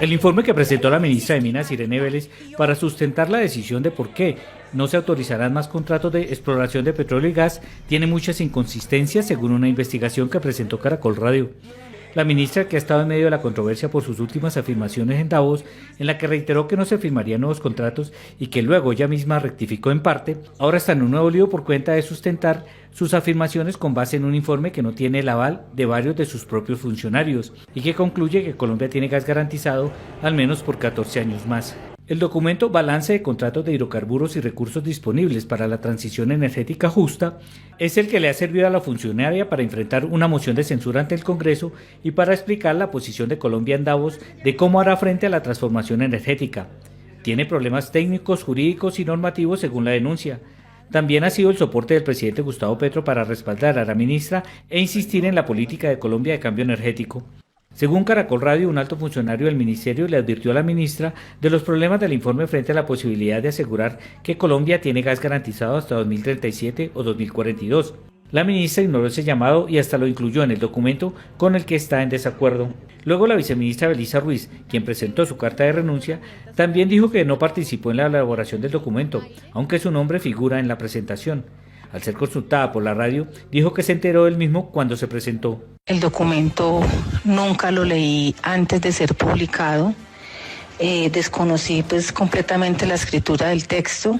El informe que presentó la ministra de Minas, Irene Vélez, para sustentar la decisión de por qué no se autorizarán más contratos de exploración de petróleo y gas, tiene muchas inconsistencias según una investigación que presentó Caracol Radio. La ministra, que ha estado en medio de la controversia por sus últimas afirmaciones en Davos, en la que reiteró que no se firmarían nuevos contratos y que luego ella misma rectificó en parte, ahora está en un nuevo lío por cuenta de sustentar sus afirmaciones con base en un informe que no tiene el aval de varios de sus propios funcionarios y que concluye que Colombia tiene gas garantizado al menos por 14 años más. El documento Balance de contratos de hidrocarburos y recursos disponibles para la transición energética justa es el que le ha servido a la funcionaria para enfrentar una moción de censura ante el Congreso y para explicar la posición de Colombia en Davos de cómo hará frente a la transformación energética. Tiene problemas técnicos, jurídicos y normativos según la denuncia. También ha sido el soporte del presidente Gustavo Petro para respaldar a la ministra e insistir en la política de Colombia de cambio energético. Según Caracol Radio, un alto funcionario del ministerio le advirtió a la ministra de los problemas del informe frente a la posibilidad de asegurar que Colombia tiene gas garantizado hasta 2037 o 2042. La ministra ignoró ese llamado y hasta lo incluyó en el documento con el que está en desacuerdo. Luego la viceministra Belisa Ruiz, quien presentó su carta de renuncia, también dijo que no participó en la elaboración del documento, aunque su nombre figura en la presentación. Al ser consultada por la radio, dijo que se enteró él mismo cuando se presentó. El documento nunca lo leí antes de ser publicado. Desconocí pues completamente la escritura del texto,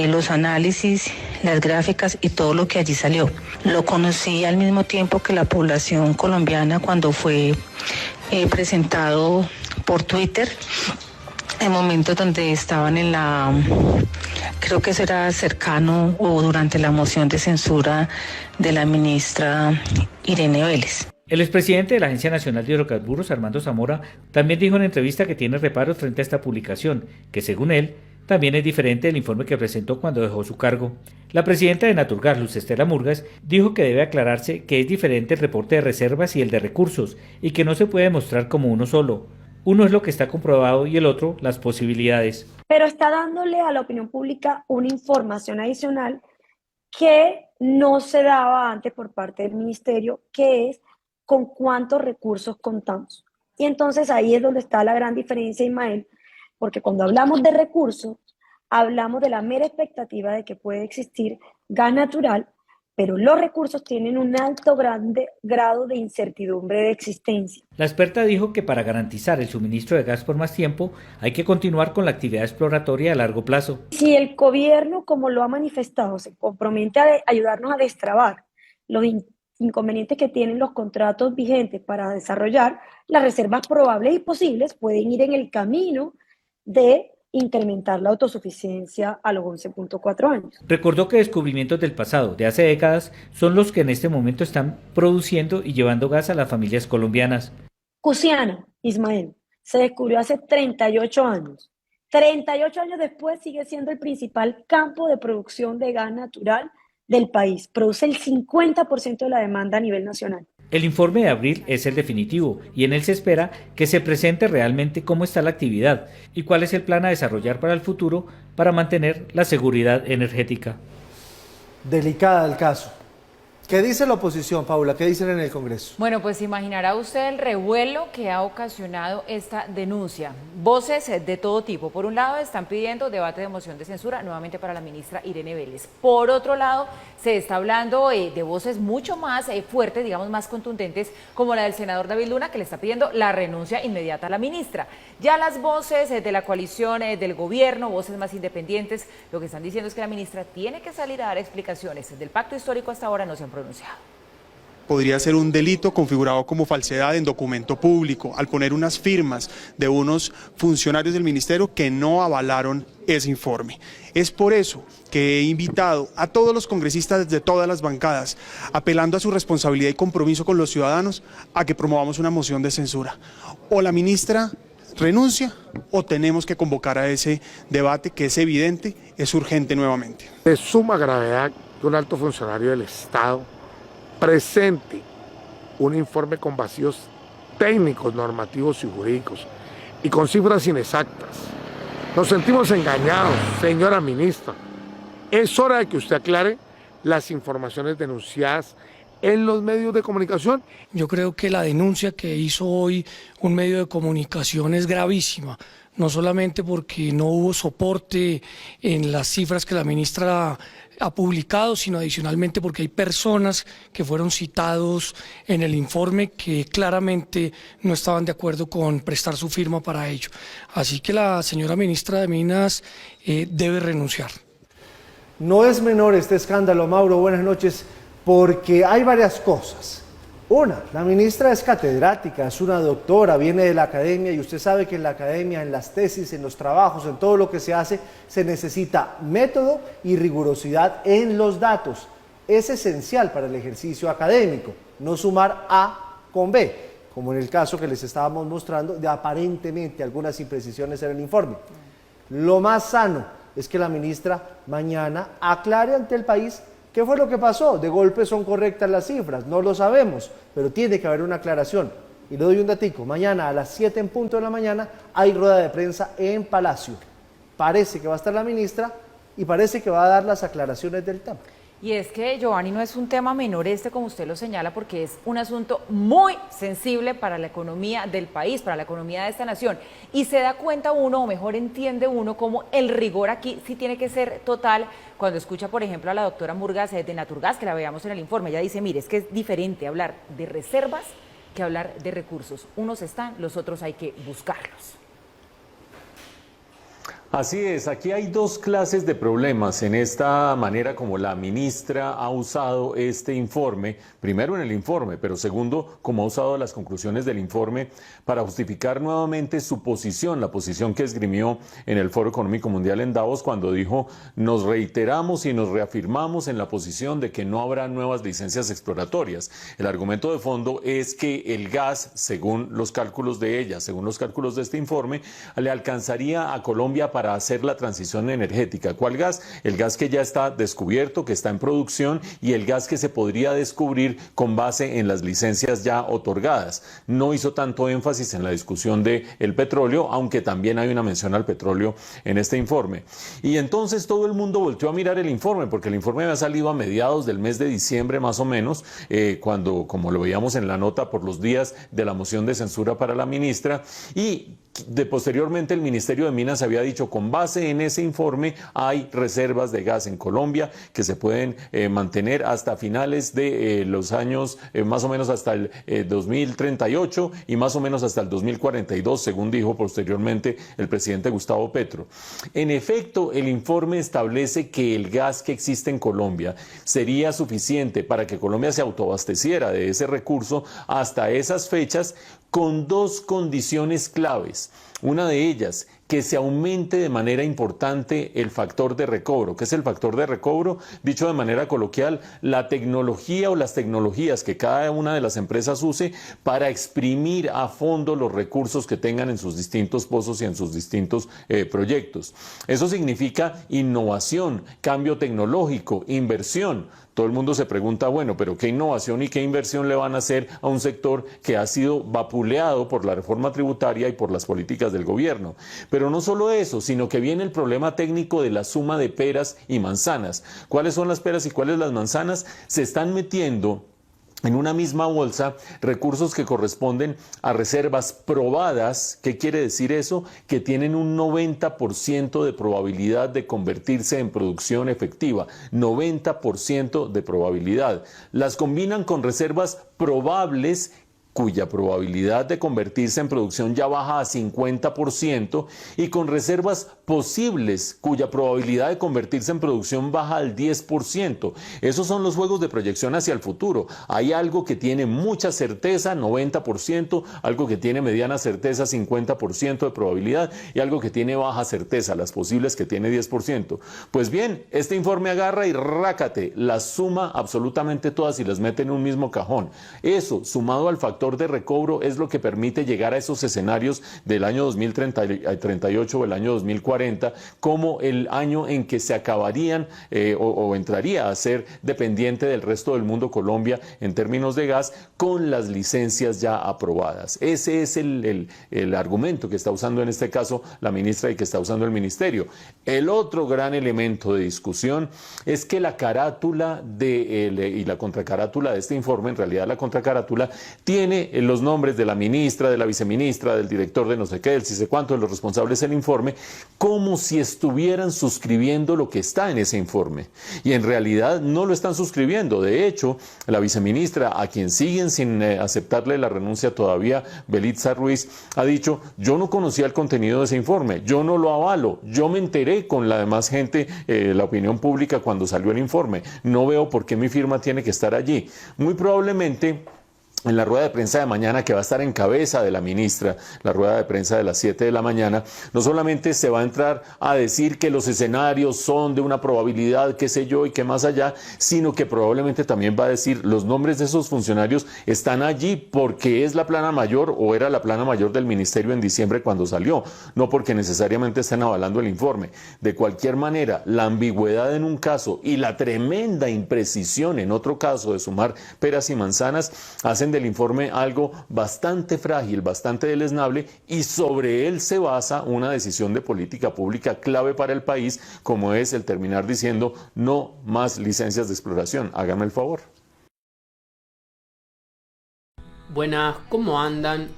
los análisis, las gráficas y todo lo que allí salió. Lo conocí al mismo tiempo que la población colombiana cuando fue presentado por Twitter, en momentos donde estaban creo que eso era cercano o durante la moción de censura de la ministra Irene Vélez. El expresidente de la Agencia Nacional de Hidrocarburos, Armando Zamora, también dijo en entrevista que tiene reparos frente a esta publicación, que según él, también es diferente del informe que presentó cuando dejó su cargo. La presidenta de Naturgas, Luz Estela Murgas, dijo que debe aclararse que es diferente el reporte de reservas y el de recursos, y que no se puede mostrar como uno solo. Uno es lo que está comprobado y el otro, las posibilidades. Pero está dándole a la opinión pública una información adicional que no se daba antes por parte del ministerio, que es con cuántos recursos contamos. Y entonces ahí es donde está la gran diferencia, Ismael, porque cuando hablamos de recursos, hablamos de la mera expectativa de que puede existir gas natural, pero los recursos tienen un alto grado de incertidumbre de existencia. La experta dijo que para garantizar el suministro de gas por más tiempo hay que continuar con la actividad exploratoria a largo plazo. Si el gobierno, como lo ha manifestado, se compromete a ayudarnos a destrabar los inconvenientes que tienen los contratos vigentes para desarrollar, las reservas probables y posibles pueden ir en el camino de incrementar la autosuficiencia a los 11.4 años. Recordó que descubrimientos del pasado, de hace décadas, son los que en este momento están produciendo y llevando gas a las familias colombianas. Cusiana, Ismael, se descubrió hace 38 años. 38 años después sigue siendo el principal campo de producción de gas natural del país. Produce el 50% de la demanda a nivel nacional. El informe de abril es el definitivo y en él se espera que se presente realmente cómo está la actividad y cuál es el plan a desarrollar para el futuro para mantener la seguridad energética. Delicada el caso. ¿Qué dice la oposición, Paula? ¿Qué dicen en el Congreso? Bueno, pues imaginará usted el revuelo que ha ocasionado esta denuncia. Voces de todo tipo. Por un lado, están pidiendo debate de moción de censura nuevamente para la ministra Irene Vélez. Por otro lado, se está hablando de voces mucho más fuertes, digamos más contundentes, como la del senador David Luna, que le está pidiendo la renuncia inmediata a la ministra. Ya las voces de la coalición del gobierno, voces más independientes, lo que están diciendo es que la ministra tiene que salir a dar explicaciones. Del pacto histórico hasta ahora no se han pronunciado. Podría ser un delito configurado como falsedad en documento público, al poner unas firmas de unos funcionarios del ministerio que no avalaron ese informe. Es por eso que he invitado a todos los congresistas de todas las bancadas, apelando a su responsabilidad y compromiso con los ciudadanos, a que promovamos una moción de censura. O la ministra renuncia o tenemos que convocar a ese debate que es evidente, es urgente nuevamente. De suma gravedad que un alto funcionario del Estado presente un informe con vacíos técnicos, normativos y jurídicos y con cifras inexactas. Nos sentimos engañados, señora ministra. Es hora de que usted aclare las informaciones denunciadas en los medios de comunicación. Yo creo que la denuncia que hizo hoy un medio de comunicación es gravísima, no solamente porque no hubo soporte en las cifras que la ministra ha publicado, sino adicionalmente porque hay personas que fueron citados en el informe que claramente no estaban de acuerdo con prestar su firma para ello. Así que la señora ministra de Minas debe renunciar. No es menor este escándalo, Mauro, buenas noches, porque hay varias cosas. Una, la ministra es catedrática, es una doctora, viene de la academia y usted sabe que en la academia, en las tesis, en los trabajos, en todo lo que se hace, se necesita método y rigurosidad en los datos. Es esencial para el ejercicio académico, no sumar A con B, como en el caso que les estábamos mostrando de aparentemente algunas imprecisiones en el informe. Lo más sano es que la ministra mañana aclare ante el país ¿qué fue lo que pasó? De golpe son correctas las cifras, no lo sabemos, pero tiene que haber una aclaración. Y le doy un datico, mañana a las 7 en punto de la mañana hay rueda de prensa en Palacio. Parece que va a estar la ministra y parece que va a dar las aclaraciones del tema. Y es que, Giovanni, no es un tema menor como usted lo señala, porque es un asunto muy sensible para la economía del país, para la economía de esta nación. Y se da cuenta uno, o mejor entiende uno, cómo el rigor aquí sí tiene que ser total. Cuando escucha, por ejemplo, a la doctora Murgas de Naturgas, que la veamos en el informe, ella dice, mire, es que es diferente hablar de reservas que hablar de recursos. Unos están, los otros hay que buscarlos. Así es, aquí hay dos clases de problemas en esta manera como la ministra ha usado este informe, primero en el informe, pero segundo, como ha usado las conclusiones del informe para justificar nuevamente su posición, la posición que esgrimió en el Foro Económico Mundial en Davos cuando dijo, nos reiteramos y nos reafirmamos en la posición de que no habrá nuevas licencias exploratorias. El argumento de fondo es que el gas, según los cálculos de ella, según los cálculos de este informe, le alcanzaría a Colombia para hacer la transición energética. ¿Cuál gas? El gas que ya está descubierto, que está en producción, y el gas que se podría descubrir con base en las licencias ya otorgadas. No hizo tanto énfasis en la discusión del petróleo, aunque también hay una mención al petróleo en este informe. Y entonces todo el mundo volteó a mirar el informe, porque el informe había salido a mediados del mes de diciembre más o menos, cuando, como lo veíamos en la nota, por los días de la moción de censura para la ministra, y posteriormente el Ministerio de Minas había dicho, con base en ese informe hay reservas de gas en Colombia que se pueden mantener hasta finales de los años, más o menos hasta el 2038 y más o menos hasta el 2042, según dijo posteriormente el presidente Gustavo Petro. En efecto, el informe establece que el gas que existe en Colombia sería suficiente para que Colombia se autoabasteciera de ese recurso hasta esas fechas, con dos condiciones claves. Una de ellas, que se aumente de manera importante el factor de recobro. ¿Qué es el factor de recobro? Dicho de manera coloquial, la tecnología o las tecnologías que cada una de las empresas use para exprimir a fondo los recursos que tengan en sus distintos pozos y en sus distintos proyectos. Eso significa innovación, cambio tecnológico, inversión. Todo el mundo se pregunta, bueno, pero ¿qué innovación y qué inversión le van a hacer a un sector que ha sido vapuleado por la reforma tributaria y por las políticas del gobierno? Pero no solo eso, sino que viene el problema técnico de la suma de peras y manzanas. ¿Cuáles son las peras y cuáles las manzanas? Se están metiendo en una misma bolsa recursos que corresponden a reservas probadas. ¿Qué quiere decir eso? Que tienen un 90% de probabilidad de convertirse en producción efectiva. 90% de probabilidad. Las combinan con reservas probables cuya probabilidad de convertirse en producción ya baja a 50%, y con reservas posibles, cuya probabilidad de convertirse en producción baja al 10%. Esos son los juegos de proyección hacia el futuro. Hay algo que tiene mucha certeza, 90%, algo que tiene mediana certeza, 50% de probabilidad, y algo que tiene baja certeza, las posibles que tiene 10%. Pues bien, este informe agarra y rácate, las suma absolutamente todas y las mete en un mismo cajón. Eso, sumado al factor factor de recobro es lo que permite llegar a esos escenarios del año 2038 o el año 2040 como el año en que se acabarían o entraría a ser dependiente del resto del mundo Colombia en términos de gas con las licencias ya aprobadas. Ese es el argumento que está usando en este caso la ministra y que está usando el ministerio. El otro gran elemento de discusión es que la carátula y la contracarátula de este informe, en realidad la contracarátula, tiene los nombres de la ministra, de la viceministra, del director de no sé qué, del si sé cuánto, de los responsables del informe, como si estuvieran suscribiendo lo que está en ese informe. Y en realidad no lo están suscribiendo. De hecho, la viceministra, a quien siguen sin aceptarle la renuncia todavía, Belitza Ruiz, ha dicho: yo no conocía el contenido de ese informe, yo no lo avalo, yo me enteré con la demás gente, la opinión pública, cuando salió el informe, no veo por qué mi firma tiene que estar allí. Muy probablemente en la rueda de prensa de mañana, que va a estar en cabeza de la ministra, la rueda de prensa de las 7 de la mañana, no solamente se va a entrar a decir que los escenarios son de una probabilidad, qué sé yo, y qué más allá, sino que probablemente también va a decir los nombres de esos funcionarios están allí porque es la plana mayor o era la plana mayor del ministerio en diciembre cuando salió, no porque necesariamente estén avalando el informe. De cualquier manera, la ambigüedad en un caso y la tremenda imprecisión en otro caso de sumar peras y manzanas hacen del informe algo bastante frágil, bastante deleznable, y sobre él se basa una decisión de política pública clave para el país, como es el terminar diciendo no más licencias de exploración. Háganme el favor. Buenas, ¿cómo andan?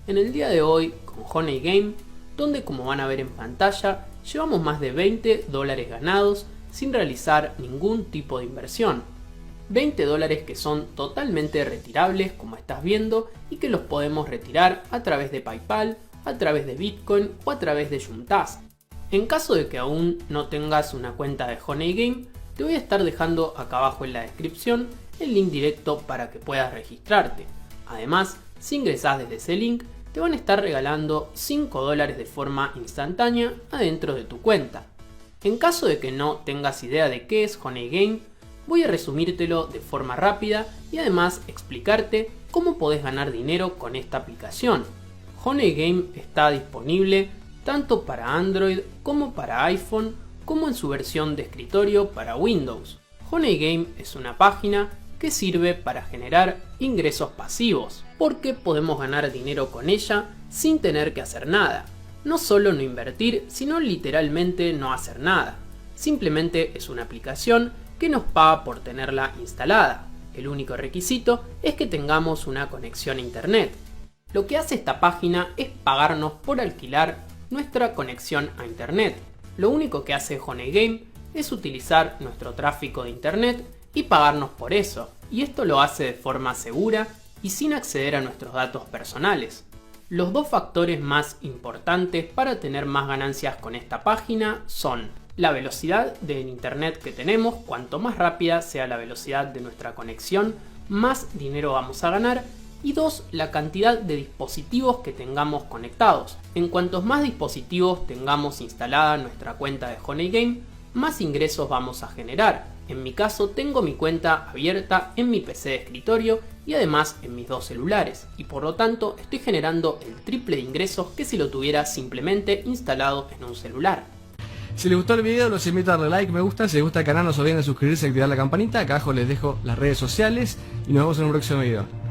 En el día de hoy con Honey Game, donde, como van a ver en pantalla, llevamos más de $20 ganados sin realizar ningún tipo de inversión. $20 que son totalmente retirables, como estás viendo, y que los podemos retirar a través de PayPal, a través de Bitcoin o a través de Juntas. En caso de que aún no tengas una cuenta de Honey Game, te voy a estar dejando acá abajo en la descripción el link directo para que puedas registrarte. Además, si ingresas desde ese link, te van a estar regalando $5 de forma instantánea adentro de tu cuenta. En caso de que no tengas idea de qué es Honey Game, voy a resumírtelo de forma rápida y además explicarte cómo podés ganar dinero con esta aplicación. Honey Game está disponible tanto para Android como para iPhone, como en su versión de escritorio para Windows. Honey Game es una página que sirve para generar ingresos pasivos, porque podemos ganar dinero con ella sin tener que hacer nada. No solo no invertir, sino literalmente no hacer nada. Simplemente es una aplicación que nos paga por tenerla instalada. El único requisito es que tengamos una conexión a internet. Lo que hace esta página es pagarnos por alquilar nuestra conexión a internet. Lo único que hace Honey Game es utilizar nuestro tráfico de internet y pagarnos por eso, y esto lo hace de forma segura y sin acceder a nuestros datos personales. Los dos factores más importantes para tener más ganancias con esta página son la velocidad del internet que tenemos. Cuanto más rápida sea la velocidad de nuestra conexión, más dinero vamos a ganar. Y dos, la cantidad de dispositivos que tengamos conectados. En cuantos más dispositivos tengamos instalada nuestra cuenta de Honey Game, más ingresos vamos a generar. En mi caso tengo mi cuenta abierta en mi PC de escritorio y además en mis dos celulares, y por lo tanto estoy generando el triple de ingresos que si lo tuviera simplemente instalado en un celular. Si les gustó el video, los invito a darle like, me gusta. Si les gusta el canal, no se olviden de suscribirse y activar la campanita. Acá abajo les dejo las redes sociales y nos vemos en un próximo video.